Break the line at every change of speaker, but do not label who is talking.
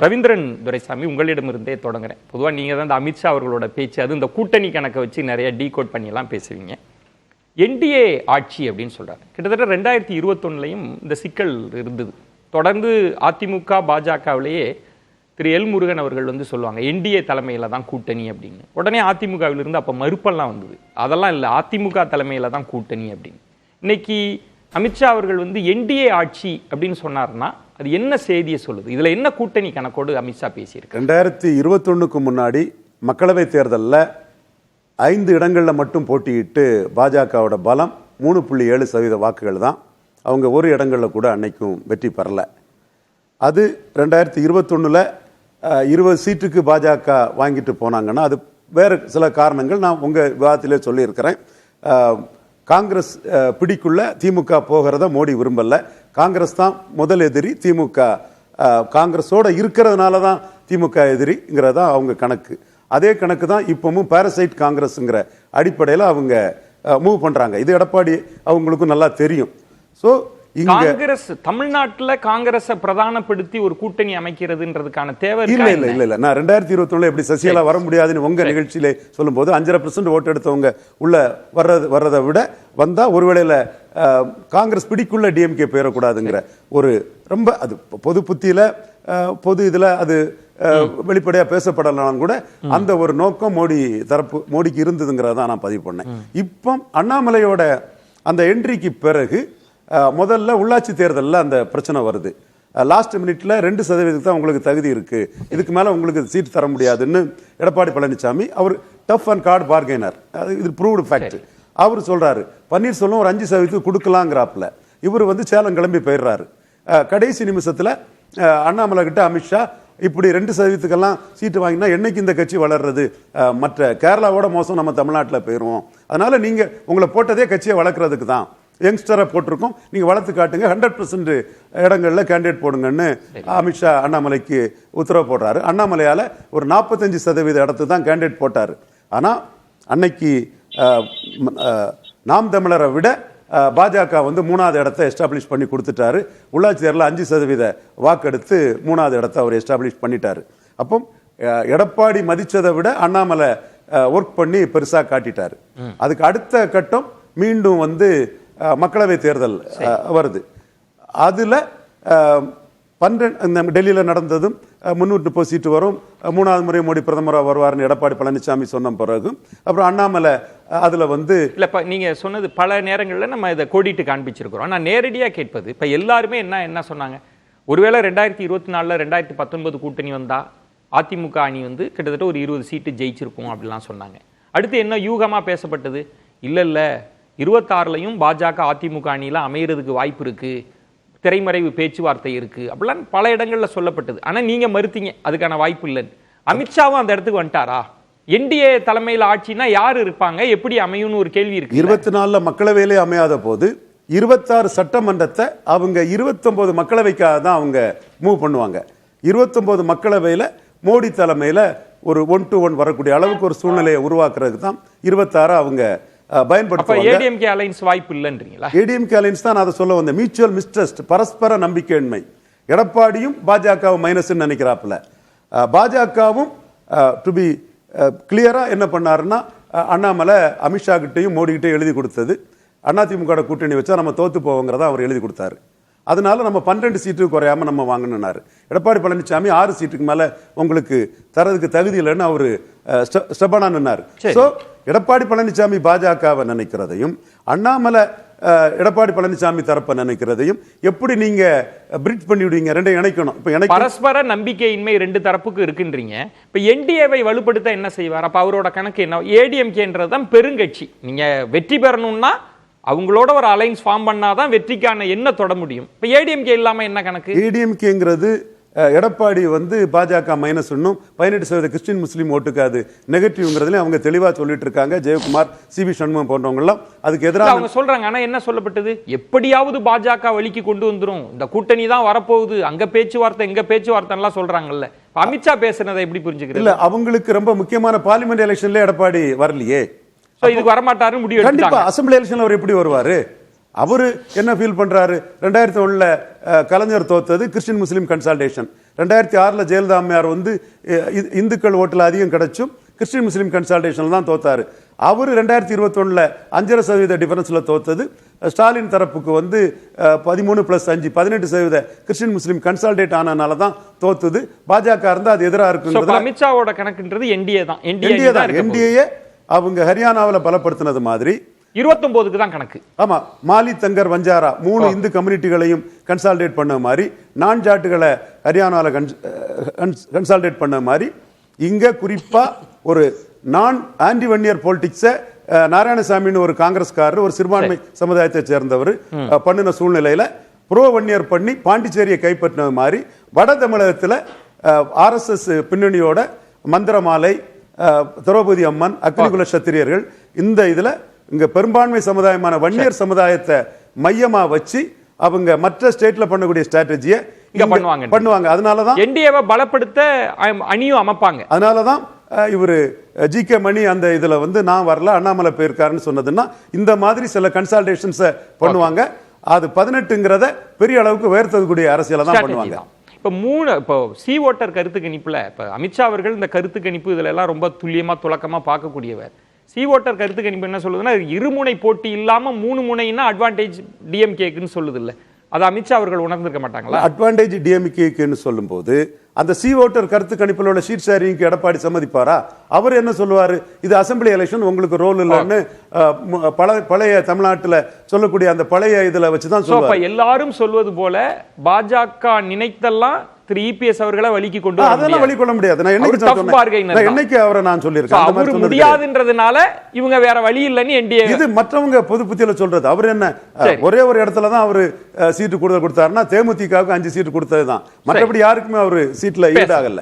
ரவீந்திரன் துரைசாமி, உங்களிடமிருந்தே தொடங்குறேன். பொதுவாக நீங்கள் தான் இந்த அமித்ஷா அவர்களோட பேச்சு, அது இந்த கூட்டணி கணக்கை வச்சு நிறைய டீகோட் பண்ணியெல்லாம் பேசுவீங்க. என்டிஏ ஆட்சி அப்படின்னு சொல்கிறாரு. கிட்டத்தட்ட 2021லையும் இந்த சிக்கல் இருந்தது. தொடர்ந்து அதிமுக பாஜகவிலேயே திரு எல் முருகன் அவர்கள் வந்து சொல்லுவாங்க என்டிஏ தலைமையில் தான் கூட்டணி அப்படின்னு. உடனே அதிமுகவிலிருந்து அப்போ மறுப்பெல்லாம் வந்தது. அதெல்லாம் இல்லை, அதிமுக தலைமையில் தான் கூட்டணி அப்படின்னு. இன்னைக்கு அமித்ஷா அவர்கள் வந்து என்டிஏ ஆட்சி அப்படின்னு சொன்னார்னா அது என்ன செய்தியை சொல்லுது? இதுல என்ன கூட்டணி கணக்கோடு அமித்ஷா பேசியிருக்கு?
2021க்கு முன்னாடி மக்களவை தேர்தலில் 5 இடங்களில் மட்டும் போட்டியிட்டு பாஜகவோட பலம் 3.7% வாக்குகள் தான். அவங்க ஒரு இடங்களில் கூட அன்னைக்கும் வெற்றி பெறல. அது 2021ல் 20 சீட்டுக்கு பாஜக வாங்கிட்டு போனாங்கன்னா அது வேறு சில காரணங்கள் நான் உங்கள் விவாதத்திலே சொல்லியிருக்கிறேன். காங்கிரஸ் பிடிக்குள்ள திமுக போகிறத மோடி விரும்பல. காங்கிரஸ் தான் முதல் எதிரி, திமுக காங்கிரஸோட இருக்கிறதுனால தான் திமுக எதிரிங்கிறதா அவங்க கணக்கு. அதே கணக்கு தான் இப்பவும் பாரசைட் காங்கிரஸ்ங்கிற அடிப்படையில் அவங்க மூவ் பண்றாங்க. இது எடப்பாடி அவங்களுக்கும் நல்லா தெரியும். ஸோ
காங்கிரஸ் தமிழ்நாட்டில் காங்கிரஸை பிரதானப்படுத்தி ஒரு கூட்டணி அமைக்கிறதுன்றதுக்கான தேவை
இல்ல இல்ல இல்ல இல்ல. நான் 2021 எப்படி சசிகலா வர முடியாதுன்னு உங்க நிகழ்ச்சியில சொல்லும் போது 5.5% ஓட்டு எடுத்தவங்க உள்ள வர்றதை விட வந்தா ஒருவேளையில காங்கிரஸ் பிடிக்குள்ள டிஎம்கே போயிடக்கூடாதுங்கிற ஒரு ரொம்ப அது பொது புத்தியில பொது இதுல அது வெளிப்படையா பேசப்படலாம் கூட அந்த ஒரு நோக்கம் மோடிக்கு இருந்ததுங்கிறத நான் பதிவு பண்ணேன். இப்போ அண்ணாமலையோட அந்த என்ட்ரிக்கு பிறகு முதல்ல உள்ளாட்சி தேர்தலில் அந்த பிரச்சனை வருது. லாஸ்ட் மினிட்ல 2% தான் உங்களுக்கு தகுதி இருக்கு, இதுக்கு மேல உங்களுக்கு சீட் தர முடியாதுன்னு எடப்பாடி பழனிசாமி, அவர் டஃப் அண்ட் கார்டு பார்கெய்னர், இது ப்ரூவ்டு ஃபேக்ட். அவர் சொல்றாரு பன்னீர்செல்வம் ஒரு 5% கொடுக்கலாங்கிறாப்புல. இவர் வந்து சேலம் கிளம்பி போயிடுறாரு. கடைசி நிமிஷத்துல அண்ணாமலை கிட்ட அமித்ஷா இப்படி 2%க்கெல்லாம் சீட்டு வாங்கினா என்னைக்கு இந்த கட்சி வளர்றது, மற்ற கேரளாவோட மோசம் நம்ம தமிழ்நாட்டில் போயிடுவோம், அதனால நீங்க உங்களை போட்டதே கட்சியை வளர்க்கறதுக்கு தான், யங்ஸ்டரை போட்டிருக்கோம், நீங்க வளர்த்து காட்டுங்க, 100% இடங்கள்ல கேண்டிடேட் போடுங்கன்னு அமித்ஷா அண்ணாமலைக்கு உத்தரவு போடுறாரு. அண்ணாமலையால ஒரு 45% இடத்து தான் கேண்டிடேட் போட்டாரு. ஆனா அன்னைக்கு நாம் தமிழரை விட பாஜக வந்து 3வது இடத்தை எஸ்டாப்ளிஷ் பண்ணி கொடுத்துட்டாரு. உள்ளாட்சி தேர்தலில் 5% வாக்கெடுத்து 3வது இடத்தை அவர் எஸ்டாப்ளிஷ் பண்ணிட்டாரு. அப்போ எடப்பாடி மதிச்சதை விட அண்ணாமலை ஒர்க் பண்ணி பெருசா காட்டிட்டாரு. அதுக்கு அடுத்த கட்டம் மீண்டும் வந்து மக்களவை தேர்தல் வருது. அதுல 12 டெல்லியில நடந்ததும் 330 சீட்டு வரும், 3வது முறை மோடி பிரதமராக வருவார்னு எடப்பாடி பழனிசாமி சொன்ன பிறகு அப்புறம் அண்ணாமலை அதுல வந்து
இல்ல, நீங்க சொன்னது பல நேரங்களில் நம்ம இதை கோடிட்டு காண்பிச்சிருக்கிறோம். நான் நேரடியா கேட்பது, இப்ப எல்லாருமே என்ன சொன்னாங்க, ஒருவேளை 2024ல் 2019 கூட்டணி வந்தா அதிமுக அணி வந்து கிட்டத்தட்ட ஒரு 20 சீட்டு ஜெயிச்சிருக்கும் அப்படிலாம் சொன்னாங்க. அடுத்து என்ன யூகமா பேசப்பட்டது, இல்ல 26லையும் பாஜக அதிமுக அணியில அமைகிறதுக்கு வாய்ப்பு இருக்கு, திரைமறைவு பேச்சுவார்த்தை இருக்கு அப்படிலாம் பல இடங்கள்ல சொல்லப்பட்டது. ஆனா நீங்க மறுத்தீங்க, அதுக்கான வாய்ப்பு இல்லைன்னு. அமித்ஷாவும் அந்த இடத்துக்கு வந்துட்டாரா? என்டிஏ தலைமையில் ஆட்சினா யாரு இருப்பாங்க, எப்படி அமையும்னு ஒரு கேள்வி இருக்கு.
24ல் மக்களவையிலே அமையாத போது 26 சட்டமன்றத்தை அவங்க 29 மக்களவைக்காக தான் அவங்க மூவ் பண்ணுவாங்க. 29 மக்களவையில மோடி தலைமையில ஒரு 1-to-1 வரக்கூடிய அளவுக்கு ஒரு சூழ்நிலையை உருவாக்குறதுக்கு தான் 26 அவங்க பயன்படுத்துவாங்க.
ஏடிஎம்கே அலைன்ஸ் வாய்ப்பு இல்லைன்றீங்களா?
ஏடிஎம்கே அலைன்ஸ் தான் அதை சொல்ல வந்த மியூச்சுவல் மிஸ்ட்ரஸ்ட், பரஸ்பர நம்பிக்கையின்மை. எடப்பாடியும் பாஜகவும் மைனஸ் நினைக்கிறாப்புல. பாஜகவும் டு பி கிளியரா என்ன பண்ணாருன்னா அண்ணாமலை அமித்ஷா கிட்டையும் மோடி கிட்டையும் எழுதி கொடுத்தது, அதிமுக கூட்டணி வச்சா நம்ம தோத்து போவோங்கிறத அவர் எழுதி கொடுத்தாரு. அதனால நம்ம 12 சீட்டு குறையாம நம்ம வாங்கணும்னாரு. எடப்பாடி பழனிசாமி 6 சீட்டுக்கு மேல உங்களுக்கு தரதுக்கு தகுதி இல்லைன்னு அவரு ஸ்டெபனா நின்னாரு. சோ எடப்பாடி பழனிசாமி பாஜகவை நினைக்கிறதையும் அண்ணாமலை எடப்பாடி பழனிசாமி தரப்ப நினைக்கிறதையும் எப்படி நீங்க பிரிட்ஜ் பண்ணி விடுவீங்க? ரெண்டையும் இணைக்கணும். இப்ப
பரஸ்பர நம்பிக்கையின்மை 2 தரப்புக்கு இருக்குன்றீங்க. இப்ப என்டிஏவை வலுப்படுத்த என்ன செய்வார்? அப்ப அவரோட கணக்கு என்ன? ஏடிஎம்கேன்றதுதான் பெருங்கட்சி, நீங்க வெற்றி பெறணும்னா அவங்களோட ஒரு அலைன்ஸ் ஃபார்ம் பண்ணாதான் வெற்றிக்கான என்ன தொட முடியும். இப்ப ஏடிஎம்கே இல்லாம என்ன கணக்கு?
ஏடிஎம்கேங்கிறது எடப்பாடி வந்து பாஜக மைனஸ் 18% கிறிஸ்டின் முஸ்லீம் ஓட்டுக்கு அது நெகட்டிவ்ங்கிறதுல அவங்க தெளிவா சொல்லிட்டு இருக்காங்க. ஜெயக்குமார், சிவி சண்முகம் போன்றவங்க எல்லாம் அதுக்கு எதிராக
அவங்க சொல்றாங்க. ஆனா என்ன சொல்லப்பட்டது, எப்படியாவது பாஜக வழிக்கு கொண்டு வந்துரும், இந்த கூட்டணி தான் வரப்போகுது, அங்க பேச்சுவார்த்தை இங்க பேச்சுவார்த்தை எல்லாம் சொல்றாங்கல்ல. அமித்ஷா பேசுனதை எப்படி புரிஞ்சுக்கிறது?
இல்ல, அவங்களுக்கு ரொம்ப முக்கியமான பார்லிமெண்ட் எலெக்ஷன்ல எடப்பாடி வரலையே,
இதுக்கு வரமாட்டாரு முடிவு.
கண்டிப்பா அசம்பிளி எலெக்ஷன்ல அவர் எப்படி வருவாரு? அவரு என்ன ஃபீல் பண்றாரு? 2001ல் கலைஞர் தோத்தது கிறிஸ்டின் முஸ்லீம் கன்சால்டேஷன், 2006 ஜெயலலிதா அம்மையார் வந்து இந்துக்கள் ஓட்டுல அதிகம் கிடைச்சும் கிறிஸ்டின் முஸ்லீம் கன்சல்டேஷன்ல தான் தோத்தாரு. அவர் 2021 5% டிஃபரன்ஸ்ல தோத்தது. ஸ்டாலின் தரப்புக்கு வந்து 13+5 18% கிறிஸ்டின் முஸ்லீம் கன்சல்டேட் ஆனனால தான் தோத்துது. பாஜக இருந்தா அது எதிராக இருக்கு.
அமித்ஷாவோட கணக்குன்றது என்டிஏ தான்.
என்டிஏ அவங்க ஹரியானாவில் பலப்படுத்தினது மாதிரி
29க்கு தான் கணக்கு.
ஆமா, மாலி, தங்கர், வஞ்சாரா 3 இந்து கம்யூனிட்டிகளையும் கன்சால்டேட் பண்ண மாதிரி, நான் ஜாட்டுகளை ஹரியானாவில் கன்சால்டேட் பண்ண மாதிரி, இங்க குறிப்பா ஒரு நான் ஆன்டி வன்னியர் பொலிட்டிக்ஸை நாராயணசாமின்னு ஒரு காங்கிரஸ்காரர் ஒரு சிறுபான்மை சமுதாயத்தை சேர்ந்தவர் பண்ணின சூழ்நிலையில ப்ரோ வன்னியர் பண்ணி பாண்டிச்சேரியை கைப்பற்றின மாதிரி, வட தமிழகத்தில் RSS பின்னணியோட மந்திரமாலை, திரௌபதி அம்மன், அக்னிகுல சத்திரியர்கள், இந்த இதுல இங்க பெரும்பான்மை சமுதாயமான வன்னியர் சமுதாயத்தை மையமா வச்சு அவங்க மற்ற ஸ்டேட்ல பண்ணக்கூடிய ஸ்ட்ராட்டஜியை
இங்க பண்ணுவாங்க.
அதனாலதான்
என்டிஏவை பலப்படுத்த அணியும் அமைப்பாங்க.
அதனாலதான் இவரு GK மணி அந்த இதுல வந்து நான் வரல, அண்ணாமலை போயிருக்காருன்னு சொன்னதுன்னா இந்த மாதிரி சில கன்சல்டேஷன்ஸை பண்ணுவாங்க. அது 18ங்கிறத பெரிய அளவுக்கு உயர்த்தக்கூடிய அரசியலை தான் பண்ணுவாங்க.
இப்போ சி ஓட்டர் கருத்து கணிப்புல இப்ப அமித்ஷா அவர்கள் இந்த கருத்து கணிப்பு இதுல எல்லாம் ரொம்ப துல்லியமா துலக்கமா பார்க்கக்கூடியவர். சி ஓட்டர் கருத்து கணிப்பு என்ன சொல்லுதுன்னா, இருமுனை போட்டி இல்லாம 3 முனைன்னா அட்வான்டேஜ் டிஎம்கேக்குன்னு சொல்லுது இல்ல, அது அமித்ஷா அவர்கள் உணர்ந்திருக்க மாட்டாங்களா?
அட்வான்டேஜ் டிஎம்கேக்குன்னு சொல்லும் போது அந்த சி ஓட்டர் கருத்து கணிப்பில் உள்ள ஷீட் ஷேரிங்க்கு எடப்பாடி சம்மதிப்பாரா? அவர் என்ன சொல்லுவாரு, இது அசம்பிளி எலெக்ஷன், உங்களுக்கு ரோல் இல்லைன்னு பழைய தமிழ்நாட்டில் சொல்லக்கூடிய அந்த பழைய இதுல வச்சுதான் சொல்லுவாங்க.
எல்லாரும் சொல்வது போல பாஜக நினைத்தெல்லாம் திரு இபிஎஸ் அவர்களை வலிக்கு கொண்டு
அதெல்லாம் வழிகொள்ள முடியாது. நான் என்னைக்கு அவரை நான் சொல்லியிருக்கேன்
முடியாதுன்றதுனால இவங்க வேற வழி இல்லைன்னு என்டிஏ. இது
மற்றவங்க பொது புத்தியில சொல்றது. அவர் என்ன ஒரே ஒரு இடத்துல தான் அவரு சீட்டு கூடுதல் கொடுத்தாருன்னா தேமுதிகவுக்கு 5 சீட்டு கொடுத்ததுதான், மற்றபடி யாருக்குமே அவரு சீட்ல ஈடாகல.